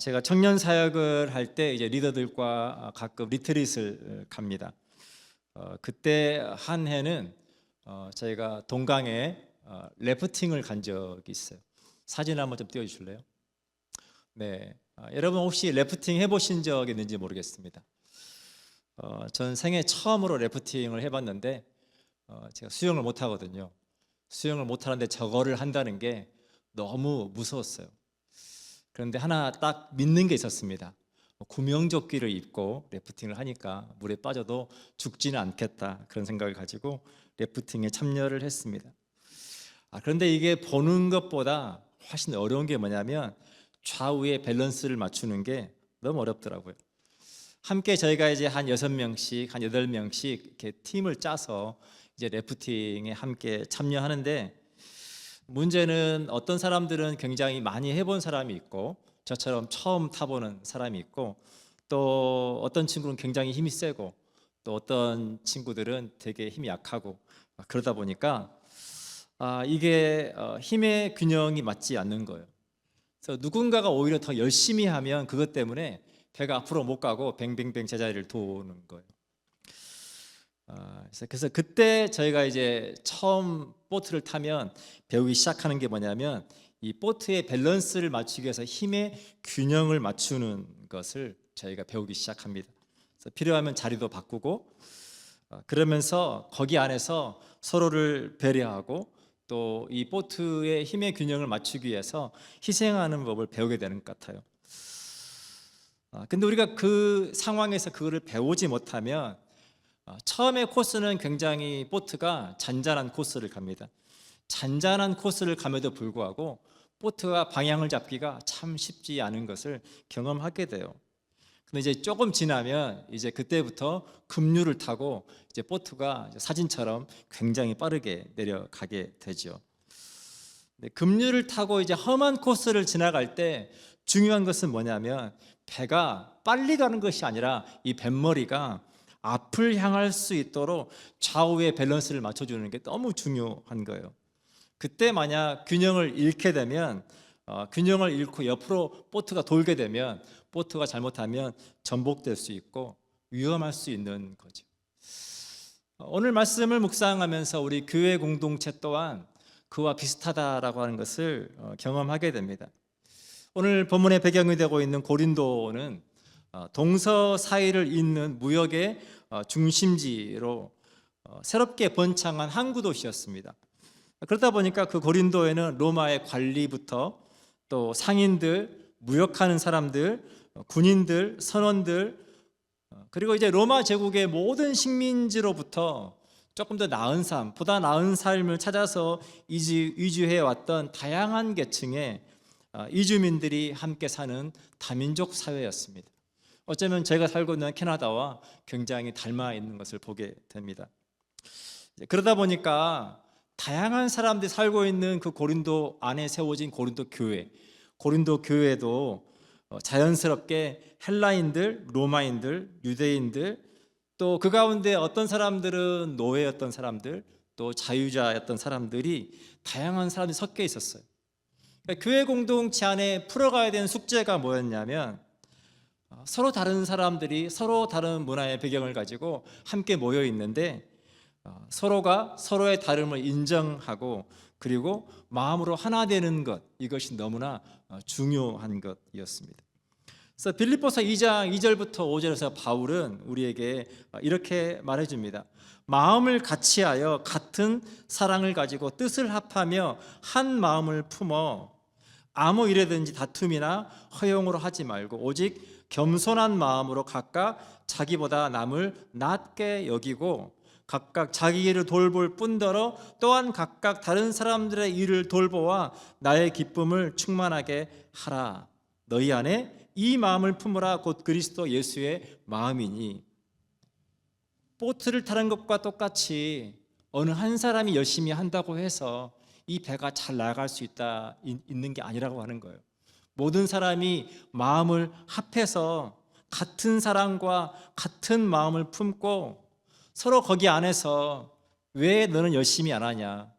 제가 청년 사역을 할 때 이제 리더들과 가끔 리트릿을 갑니다. 그때 한 해는 저희가 동강에 래프팅을 간 적이 있어요. 사진 한번 좀 띄워주실래요? 네, 여러분 혹시 래프팅 해보신 적 있는지 모르겠습니다. 전 생애 처음으로 래프팅을 해봤는데 제가 수영을 못 하거든요. 수영을 못 하는데 저거를 한다는 게 너무 무서웠어요. 그런데 하나 딱 믿는 게 있었습니다. 구명조끼를 입고 래프팅을 하니까 물에 빠져도 죽지는 않겠다, 그런 생각을 가지고 래프팅에 참여를 했습니다. 그런데 이게 보는 것보다 훨씬 어려운 게 뭐냐면 좌우의 밸런스를 맞추는 게 너무 어렵더라고요. 함께 저희가 이제 한 6명씩, 한 8명씩 이렇게 팀을 짜서 이제 래프팅에 함께 참여하는데, 문제는 어떤 사람들은 굉장히 많이 해본 사람이 있고 저처럼 처음 타보는 사람이 있고, 또 어떤 친구는 굉장히 힘이 세고 또 어떤 친구들은 되게 힘이 약하고, 그러다 보니까 이게 힘의 균형이 맞지 않는 거예요. 그래서 누군가가 오히려 더 열심히 하면 그것 때문에 배가 앞으로 못 가고 뱅뱅뱅 제자리를 도는 거예요. 그래서 그때 저희가 이제 처음 보트를 타면 배우기 시작하는 게 뭐냐면 이 보트의 밸런스를 맞추기 위해서 힘의 균형을 맞추는 것을 저희가 배우기 시작합니다. 그래서 필요하면 자리도 바꾸고, 그러면서 거기 안에서 서로를 배려하고 또 이 보트의 힘의 균형을 맞추기 위해서 희생하는 법을 배우게 되는 것 같아요. 근데 우리가 그 상황에서 그거를 배우지 못하면 처음에 코스는 굉장히 보트가 잔잔한 코스를 갑니다. 잔잔한 코스를 감에도 불구하고 보트가 방향을 잡기가 참 쉽지 않은 것을 경험하게 돼요. 근데 이제 조금 지나면 이제 그때부터 급류를 타고 이제 보트가 사진처럼 굉장히 빠르게 내려가게 되죠. 급류를 타고 이제 험한 코스를 지나갈 때 중요한 것은 뭐냐면 배가 빨리 가는 것이 아니라 이 뱃머리가 앞을 향할 수 있도록 좌우의 밸런스를 맞춰주는 게 너무 중요한 거예요. 그때 만약 균형을 잃게 되면, 균형을 잃고 옆으로 보트가 돌게 되면 보트가 잘못하면 전복될 수 있고 위험할 수 있는 거죠. 오늘 말씀을 묵상하면서 우리 교회 공동체 또한 그와 비슷하다라고 하는 것을 경험하게 됩니다. 오늘 본문의 배경이 되고 있는 고린도는 동서 사이를 잇는 무역의 중심지로 새롭게 번창한 항구 도시였습니다. 그러다 보니까 그 고린도에는 로마의 관리부터 또 상인들, 무역하는 사람들, 군인들, 선원들, 그리고 이제 로마 제국의 모든 식민지로부터 조금 더 나은 삶, 보다 나은 삶을 찾아서 이주해 왔던 다양한 계층의 이주민들이 함께 사는 다민족 사회였습니다. 어쩌면 제가 살고 있는 캐나다와 굉장히 닮아 있는 것을 보게 됩니다. 그러다 보니까 다양한 사람들이 살고 있는 그 고린도 안에 세워진 고린도 교회도 자연스럽게 헬라인들, 로마인들, 유대인들, 또 그 가운데 어떤 사람들은 노예였던 사람들, 또 자유자였던 사람들이, 다양한 사람들이 섞여 있었어요. 그러니까 교회 공동체 안에 풀어가야 되는 숙제가 뭐였냐면 서로 다른 사람들이 서로 다른 문화의 배경을 가지고 함께 모여 있는데 서로가 서로의 다름을 인정하고 그리고 마음으로 하나 되는 것, 이것이 너무나 중요한 것이었습니다. 그래서 빌립보서 2장 2절부터 5절에서 바울은 우리에게 이렇게 말해줍니다. 마음을 같이하여 같은 사랑을 가지고 뜻을 합하며 한 마음을 품어 아무 일에든지 다툼이나 허용으로 하지 말고 오직 겸손한 마음으로 각각 자기보다 남을 낮게 여기고 각각 자기 일을 돌볼 뿐더러 또한 각각 다른 사람들의 일을 돌보아 나의 기쁨을 충만하게 하라. 너희 안에 이 마음을 품으라. 곧 그리스도 예수의 마음이니. 보트를 타는 것과 똑같이 어느 한 사람이 열심히 한다고 해서 이 배가 잘 나갈 수 있는 게 아니라고 하는 거예요. 모든 사람이 마음을 합해서 같은 사랑과 같은 마음을 품고 서로 거기 안에서 왜 너는 열심히 안 하냐,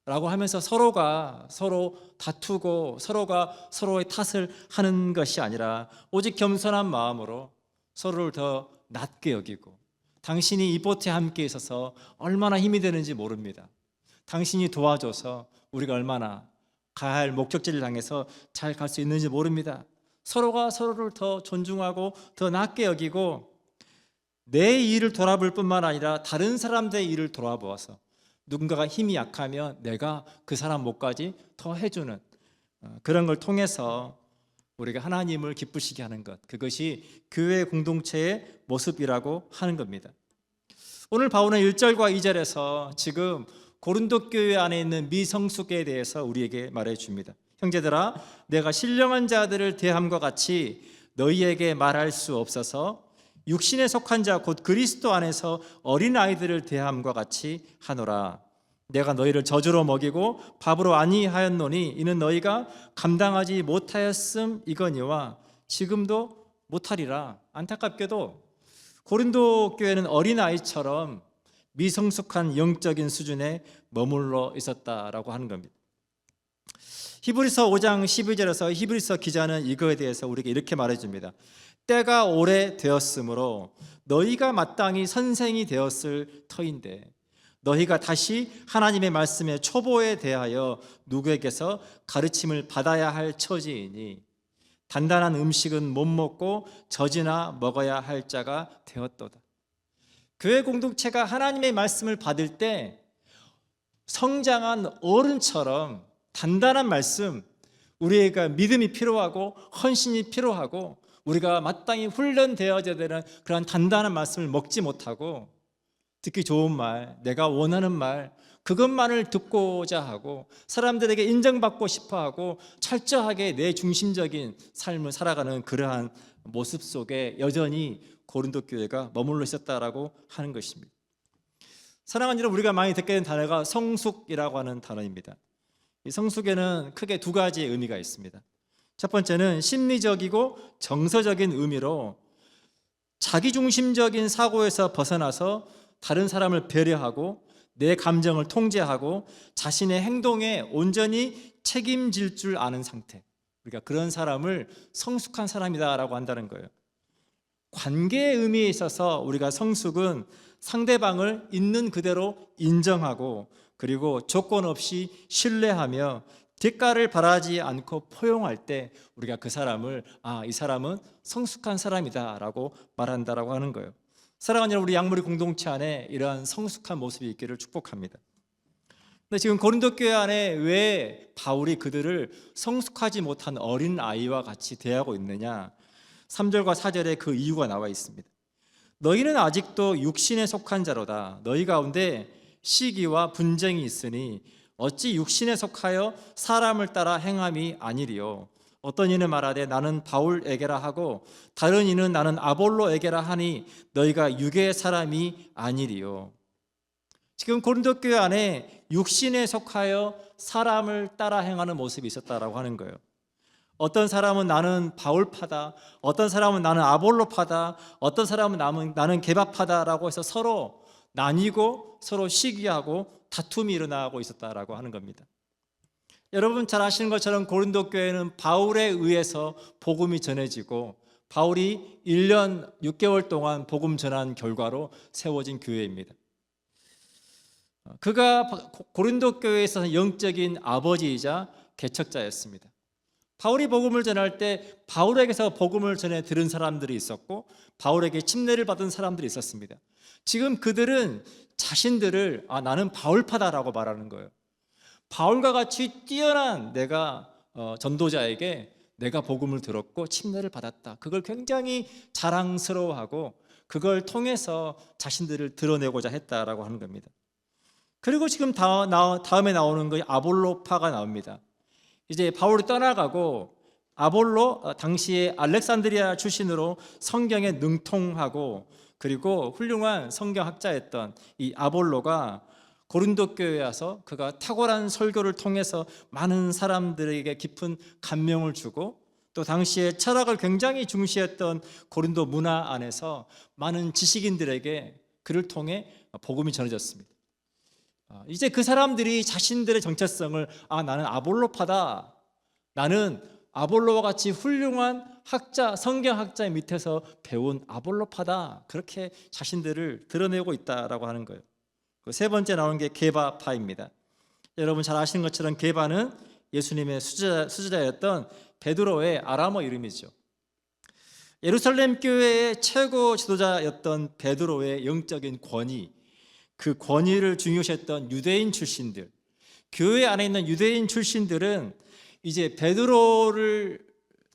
라고 하면서 서로가 서로 다투고 서로가 서로의 탓을 하는 것이 아니라 오직 겸손한 마음으로 서로를 더 낮게 여기고, 당신이 이 보트에 함께 있어서 얼마나 힘이 되는지 모릅니다. 당신이 도와줘서 우리가 얼마나 가야 할 목적지를 향해서 잘 갈 수 있는지 모릅니다. 서로가 서로를 더 존중하고 더 낮게 여기고, 내 일을 돌아볼 뿐만 아니라 다른 사람들의 일을 돌아보아서 누군가가 힘이 약하면 내가 그 사람 몫까지 더 해주는 그런 걸 통해서 우리가 하나님을 기쁘시게 하는 것, 그것이 교회 공동체의 모습이라고 하는 겁니다. 오늘 바울은 1절과 2절에서 지금 고린도 교회 안에 있는 미성숙에 대해서 우리에게 말해줍니다. 형제들아, 내가 신령한 자들을 대함과 같이 너희에게 말할 수 없어서 육신에 속한 자 곧 그리스도 안에서 어린아이들을 대함과 같이 하노라. 내가 너희를 저주로 먹이고 밥으로 아니하였노니 이는 너희가 감당하지 못하였음 이거니와 지금도 못하리라. 안타깝게도 고린도 교회는 어린아이처럼 미성숙한 영적인 수준에 머물러 있었다라고 하는 겁니다. 히브리서 5장 12절에서 히브리서 기자는 이거에 대해서 우리에게 이렇게 말해줍니다. 때가 오래 되었으므로 너희가 마땅히 선생이 되었을 터인데 너희가 다시 하나님의 말씀의 초보에 대하여 누구에게서 가르침을 받아야 할 처지이니 단단한 음식은 못 먹고 젖이나 먹어야 할 자가 되었도다. 교회 공동체가 하나님의 말씀을 받을 때 성장한 어른처럼 단단한 말씀, 우리가 믿음이 필요하고 헌신이 필요하고 우리가 마땅히 훈련되어야 되는 그런 단단한 말씀을 먹지 못하고 듣기 좋은 말, 내가 원하는 말, 그것만을 듣고자 하고 사람들에게 인정받고 싶어하고 철저하게 내 중심적인 삶을 살아가는 그러한 모습 속에 여전히 고린도 교회가 머물러 있었다라고 하는 것입니다. 사랑하는 여러분, 우리가 많이 듣게 된 단어가 성숙이라고 하는 단어입니다. 이 성숙에는 크게 두 가지의 의미가 있습니다. 첫 번째는 심리적이고 정서적인 의미로 자기중심적인 사고에서 벗어나서 다른 사람을 배려하고 내 감정을 통제하고 자신의 행동에 온전히 책임질 줄 아는 상태, 우리가 그런 사람을 성숙한 사람이다라고 한다는 거예요. 관계의 의미에 있어서 우리가 성숙은 상대방을 있는 그대로 인정하고 그리고 조건 없이 신뢰하며 대가를 바라지 않고 포용할 때 우리가 그 사람을 이 사람은 성숙한 사람이다 라고 말한다라고 하는 거예요. 사랑하는 여러분, 우리 양무리 공동체 안에 이러한 성숙한 모습이 있기를 축복합니다. 근데 지금 고린도 교회 안에 왜 바울이 그들을 성숙하지 못한 어린 아이와 같이 대하고 있느냐? 3절과 4절에 그 이유가 나와 있습니다. 너희는 아직도 육신에 속한 자로다. 너희 가운데 시기와 분쟁이 있으니 어찌 육신에 속하여 사람을 따라 행함이 아니리요. 어떤 이는 말하되 나는 바울에게라 하고 다른 이는 나는 아볼로에게라 하니 너희가 육의 사람이 아니리요. 지금 고린도 교회 안에 육신에 속하여 사람을 따라 행하는 모습이 있었다라고 하는 거예요. 어떤 사람은 나는 바울파다, 어떤 사람은 나는 아볼로파다, 어떤 사람은 나는 게바파다라고 해서 서로 나뉘고 서로 시기하고 다툼이 일어나고 있었다라고 하는 겁니다. 여러분 잘 아시는 것처럼 고린도 교회는 바울에 의해서 복음이 전해지고 바울이 1년 6개월 동안 복음 전한 결과로 세워진 교회입니다. 그가 고린도 교회에서 영적인 아버지이자 개척자였습니다. 바울이 복음을 전할 때 바울에게서 복음을 전해 들은 사람들이 있었고 바울에게 침례를 받은 사람들이 있었습니다. 지금 그들은 자신들을 나는 바울파다라고 말하는 거예요. 바울과 같이 뛰어난 내가 전도자에게 내가 복음을 들었고 침례를 받았다. 그걸 굉장히 자랑스러워하고 그걸 통해서 자신들을 드러내고자 했다라고 하는 겁니다. 그리고 지금 다음에 나오는 거 아볼로파가 나옵니다. 이제 바울이 떠나가고 아볼로, 당시에 알렉산드리아 출신으로 성경에 능통하고 그리고 훌륭한 성경학자였던 이 아볼로가 고린도 교회에 와서 그가 탁월한 설교를 통해서 많은 사람들에게 깊은 감명을 주고 또 당시에 철학을 굉장히 중시했던 고린도 문화 안에서 많은 지식인들에게 그를 통해 복음이 전해졌습니다. 이제 그 사람들이 자신들의 정체성을 나는 아볼로파다, 나는 아볼로와 같이 훌륭한 학자, 성경학자 밑에서 배운 아볼로파다, 그렇게 자신들을 드러내고 있다라고 하는 거예요. 세 번째 나오는 게 게바파입니다. 여러분 잘 아시는 것처럼 게바는 예수님의 수제자였던 베드로의 아람어 이름이죠. 예루살렘 교회의 최고 지도자였던 베드로의 영적인 권위, 그 권위를 중요시했던 유대인 출신들, 교회 안에 있는 유대인 출신들은 이제 베드로를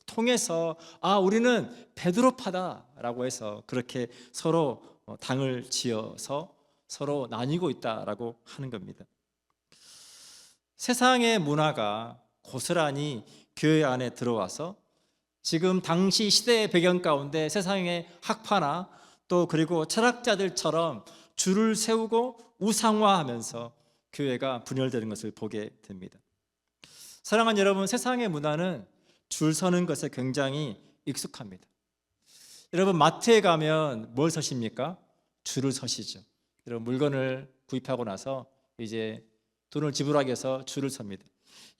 통해서 우리는 베드로파다라고 해서 그렇게 서로 당을 지어서 서로 나뉘고 있다라고 하는 겁니다. 세상의 문화가 고스란히 교회 안에 들어와서 지금 당시 시대의 배경 가운데 세상의 학파나 또 그리고 철학자들처럼 줄을 세우고 우상화하면서 교회가 분열되는 것을 보게 됩니다. 사랑하는 여러분, 세상의 문화는 줄 서는 것에 굉장히 익숙합니다. 여러분 마트에 가면 뭘 서십니까? 줄을 서시죠. 여러분 물건을 구입하고 나서 이제 돈을 지불하기 위해서 줄을 섭니다.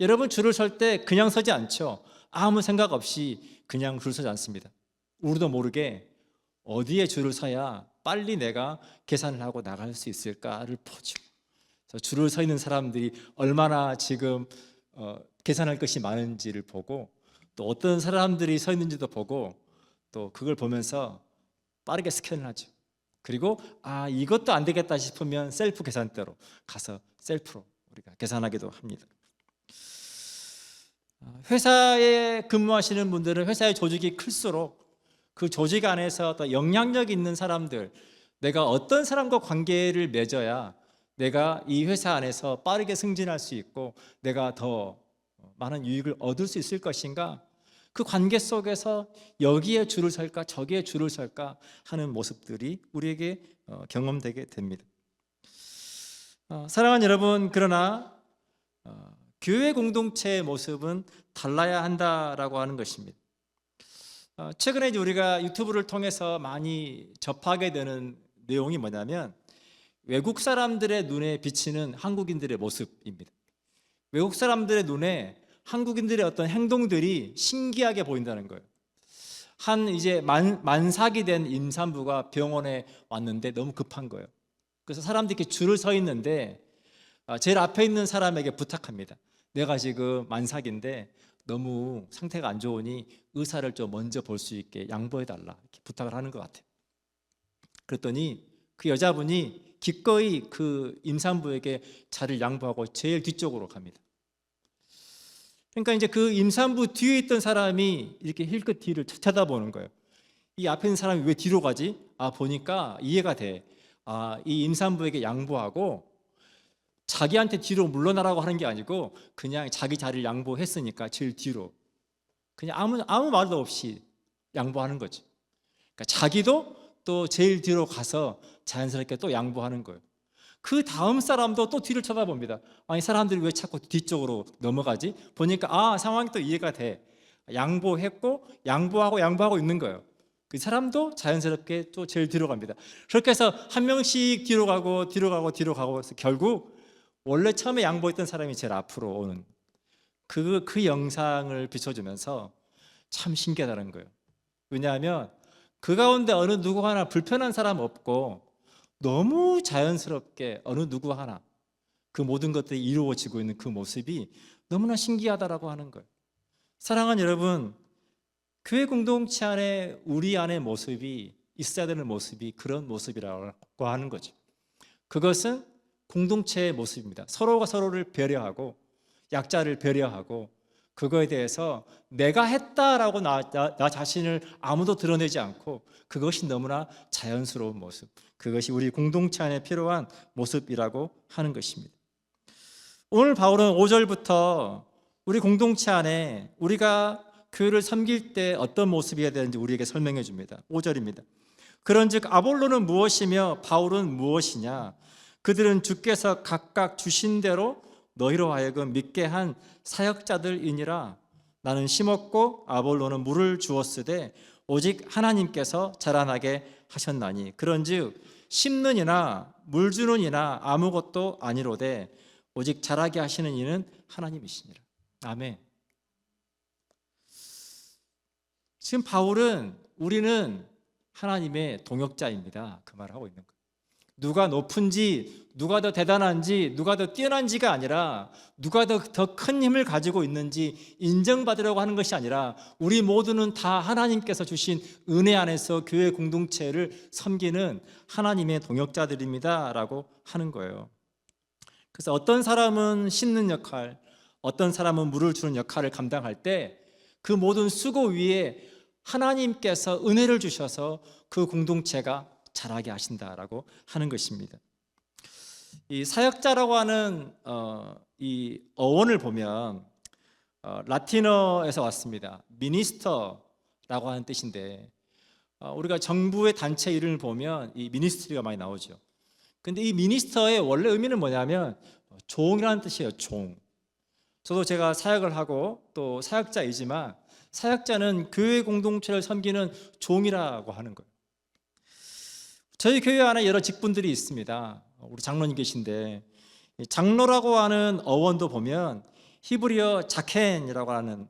여러분 줄을 설 때 그냥 서지 않죠. 아무 생각 없이 그냥 줄 서지 않습니다. 우리도 모르게 어디에 줄을 서야 빨리 내가 계산을 하고 나갈 수 있을까를 보죠. 그래서 줄을 서 있는 사람들이 얼마나 지금 계산할 것이 많은지를 보고, 또 어떤 사람들이 서 있는지도 보고, 또 그걸 보면서 빠르게 스캔을 하죠. 그리고 이것도 안 되겠다 싶으면 셀프 계산대로 가서 셀프로 우리가 계산하기도 합니다. 회사에 근무하시는 분들은 회사의 조직이 클수록 그 조직 안에서 더 영향력 있는 사람들, 내가 어떤 사람과 관계를 맺어야 내가 이 회사 안에서 빠르게 승진할 수 있고 내가 더 많은 유익을 얻을 수 있을 것인가, 그 관계 속에서 여기에 줄을 설까 저기에 줄을 설까 하는 모습들이 우리에게 경험되게 됩니다. 사랑하는 여러분, 그러나 교회 공동체의 모습은 달라야 한다라고 하는 것입니다. 최근에 우리가 유튜브를 통해서 많이 접하게 되는 내용이 뭐냐면 외국 사람들의 눈에 비치는 한국인들의 모습입니다. 외국 사람들의 눈에 한국인들의 어떤 행동들이 신기하게 보인다는 거예요. 이제 만삭이 된 임산부가 병원에 왔는데 너무 급한 거예요. 그래서 사람들이 이렇게 줄을 서 있는데 제일 앞에 있는 사람에게 부탁합니다. 내가 지금 만삭인데 너무 상태가 안 좋으니 의사를 좀 먼저 볼 수 있게 양보해달라, 이렇게 부탁을 하는 것 같아요. 그랬더니 그 여자분이 기꺼이 그 임산부에게 자리를 양보하고 제일 뒤쪽으로 갑니다. 그러니까 이제 그 임산부 뒤에 있던 사람이 이렇게 힐끗 뒤를 쳐다보는 거예요. 이 앞에 있는 사람이 왜 뒤로 가지? 보니까 이해가 돼. 이 임산부에게 양보하고 자기한테 뒤로 물러나라고 하는 게 아니고 그냥 자기 자리를 양보했으니까 제일 뒤로 그냥 아무 말도 없이 양보하는 거죠. 그러니까 자기도 또 제일 뒤로 가서 자연스럽게 또 양보하는 거예요. 그 다음 사람도 또 뒤를 쳐다봅니다. 이 사람들이 왜 자꾸 뒤쪽으로 넘어가지? 보니까 상황이 또 이해가 돼. 양보했고 양보하고 있는 거예요. 그 사람도 자연스럽게 또 제일 뒤로 갑니다. 그렇게 해서 한 명씩 뒤로 가고 해서 결국 원래 처음에 양보했던 사람이 제일 앞으로 오는 그 영상을 비춰주면서 참 신기하다는 거예요. 왜냐하면 그 가운데 어느 누구 하나 불편한 사람 없고 너무 자연스럽게 어느 누구 하나 그 모든 것들이 이루어지고 있는 그 모습이 너무나 신기하다라고 하는 거예요. 사랑하는 여러분, 교회 공동체 안에 우리 안의 모습이 있어야 되는 모습이 그런 모습이라고 하는 거죠. 그것은 공동체의 모습입니다. 서로가 서로를 배려하고 약자를 배려하고 그거에 대해서 내가 했다라고 나 자신을 아무도 드러내지 않고 그것이 너무나 자연스러운 모습, 그것이 우리 공동체 안에 필요한 모습이라고 하는 것입니다. 오늘 바울은 5절부터 우리 공동체 안에 우리가 교회를 섬길 때 어떤 모습이어야 되는지 우리에게 설명해 줍니다. 5절입니다. 그런즉 아볼로는 무엇이며 바울은 무엇이냐? 그들은 주께서 각각 주신 대로 너희로 하여금 믿게 한 사역자들이니라. 나는 심었고 아볼로는 물을 주었으되 오직 하나님께서 자라나게 하셨나니. 그런즉 심는 이나 물 주는 이나 아무것도 아니로되 오직 자라게 하시는 이는 하나님이시니라. 아멘. 지금 바울은 우리는 하나님의 동역자입니다, 그 말을 하고 있는 거예요. 누가 높은지, 누가 더 대단한지, 누가 더 뛰어난지가 아니라 누가 더 큰 힘을 가지고 있는지 인정받으려고 하는 것이 아니라 우리 모두는 다 하나님께서 주신 은혜 안에서 교회 공동체를 섬기는 하나님의 동역자들입니다 라고 하는 거예요. 그래서 어떤 사람은 심는 역할, 어떤 사람은 물을 주는 역할을 감당할 때 그 모든 수고 위에 하나님께서 은혜를 주셔서 그 공동체가 자라게 하신다라고 하는 것입니다. 이 사역자라고 하는 이 어원을 보면 라틴어에서 왔습니다. 미니스터라고 하는 뜻인데 우리가 정부의 단체 이름을 보면 이 미니스트리가 많이 나오죠. 근데 이 미니스터의 원래 의미는 뭐냐면 종이라는 뜻이에요. 종. 저도 제가 사역을 하고 또 사역자이지만 사역자는 교회 공동체를 섬기는 종이라고 하는 거예요. 저희 교회 안에 여러 직분들이 있습니다. 우리 장로님 계신데 장로라고 하는 어원도 보면 히브리어 자켄이라고 하는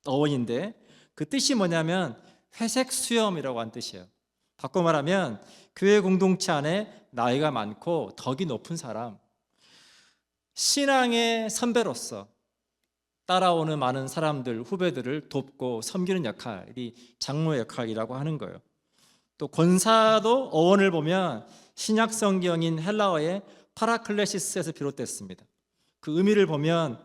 어원인데 그 뜻이 뭐냐면 회색 수염이라고 하는 뜻이에요. 바꿔 말하면 교회 공동체 안에 나이가 많고 덕이 높은 사람, 신앙의 선배로서 따라오는 많은 사람들, 후배들을 돕고 섬기는 역할이 장로의 역할이라고 하는 거예요. 또 권사도 어원을 보면 신약 성경인 헬라어의 파라클레시스에서 비롯됐습니다. 그 의미를 보면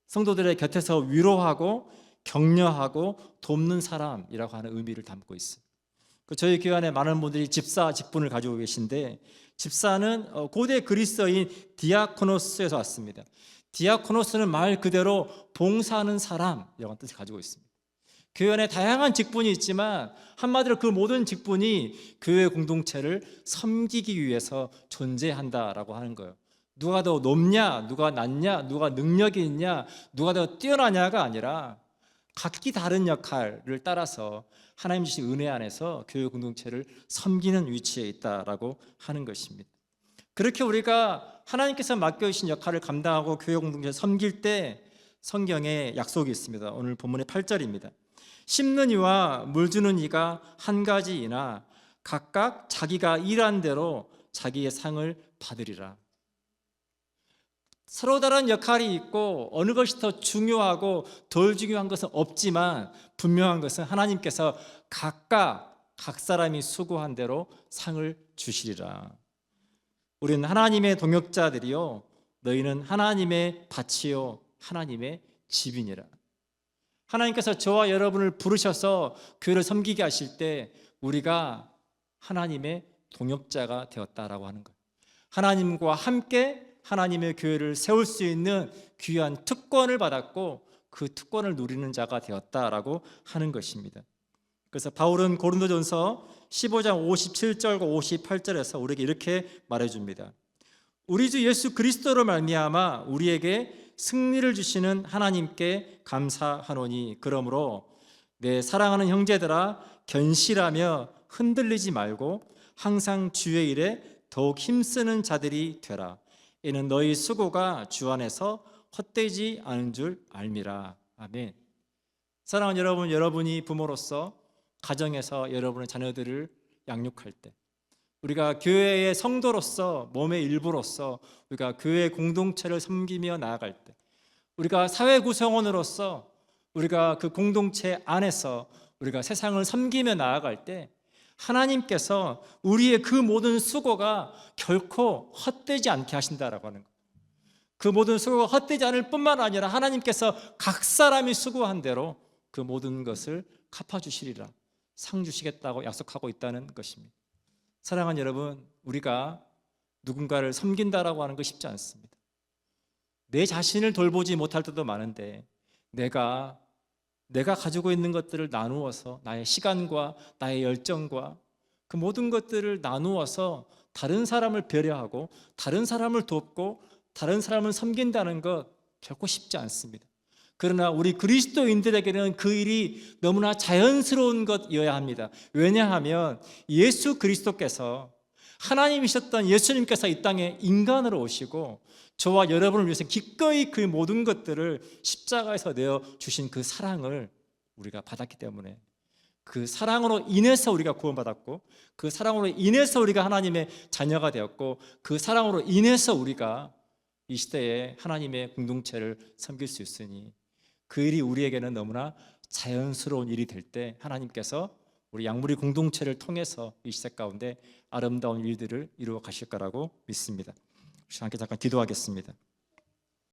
성도들의 곁에서 위로하고 격려하고 돕는 사람이라고 하는 의미를 담고 있어요. 저희 교회 안에 많은 분들이 집사 직분을 가지고 계신데 집사는 고대 그리스어인 디아코노스에서 왔습니다. 디아코노스는 말 그대로 봉사하는 사람이라는 뜻을 가지고 있습니다. 교회 안에 다양한 직분이 있지만 한마디로 그 모든 직분이 교회 공동체를 섬기기 위해서 존재한다라고 하는 거예요. 누가 더 높냐, 누가 낮냐, 누가 능력이 있냐, 누가 더 뛰어나냐가 아니라 각기 다른 역할을 따라서 하나님 주신 은혜 안에서 교회 공동체를 섬기는 위치에 있다라고 하는 것입니다. 그렇게 우리가 하나님께서 맡겨주신 역할을 감당하고 교회 공동체를 섬길 때 성경에 약속이 있습니다. 오늘 본문의 8절입니다. 심는 이와 물 주는 이가 한 가지이나 각각 자기가 일한 대로 자기의 상을 받으리라. 서로 다른 역할이 있고 어느 것이 더 중요하고 덜 중요한 것은 없지만 분명한 것은 하나님께서 각각 각 사람이 수고한 대로 상을 주시리라. 우리는 하나님의 동역자들이요 너희는 하나님의 밭이요 하나님의 집이니라. 하나님께서 저와 여러분을 부르셔서 교회를 섬기게 하실 때 우리가 하나님의 동역자가 되었다라고 하는 거예요. 하나님과 함께 하나님의 교회를 세울 수 있는 귀한 특권을 받았고 그 특권을 누리는 자가 되었다라고 하는 것입니다. 그래서 바울은 고린도전서 15장 57절과 58절에서 우리에게 이렇게 말해줍니다. 우리 주 예수 그리스도로 말미암아 우리에게 승리를 주시는 하나님께 감사하노니 그러므로 내 사랑하는 형제들아 견실하며 흔들리지 말고 항상 주의 일에 더욱 힘쓰는 자들이 되라. 이는 너희 수고가 주 안에서 헛되지 않은 줄 알미라. 아멘. 사랑하는 여러분, 여러분이 부모로서 가정에서 여러분의 자녀들을 양육할 때 우리가 교회의 성도로서 몸의 일부로서 우리가 교회 공동체를 섬기며 나아갈 때 우리가 사회 구성원으로서 우리가 그 공동체 안에서 우리가 세상을 섬기며 나아갈 때 하나님께서 우리의 그 모든 수고가 결코 헛되지 않게 하신다라고 하는 거예요. 그 모든 수고가 헛되지 않을 뿐만 아니라 하나님께서 각 사람이 수고한 대로 그 모든 것을 갚아주시리라 상 주시겠다고 약속하고 있다는 것입니다. 사랑하는 여러분, 우리가 누군가를 섬긴다라고 하는 거 쉽지 않습니다. 내 자신을 돌보지 못할 때도 많은데 내가 가지고 있는 것들을 나누어서 나의 시간과 나의 열정과 그 모든 것들을 나누어서 다른 사람을 배려하고 다른 사람을 돕고 다른 사람을 섬긴다는 것 결코 쉽지 않습니다. 그러나 우리 그리스도인들에게는 그 일이 너무나 자연스러운 것이어야 합니다. 왜냐하면 예수 그리스도께서, 하나님이셨던 예수님께서 이 땅에 인간으로 오시고 저와 여러분을 위해서 기꺼이 그 모든 것들을 십자가에서 내어주신 그 사랑을 우리가 받았기 때문에, 그 사랑으로 인해서 우리가 구원받았고, 그 사랑으로 인해서 우리가 하나님의 자녀가 되었고, 그 사랑으로 인해서 우리가 이 시대에 하나님의 공동체를 섬길 수 있으니, 그 일이 우리에게는 너무나 자연스러운 일이 될 때 하나님께서 우리 양무리 공동체를 통해서 이 시대 가운데 아름다운 일들을 이루어 가실 거라고 믿습니다. 함께 잠깐 기도하겠습니다.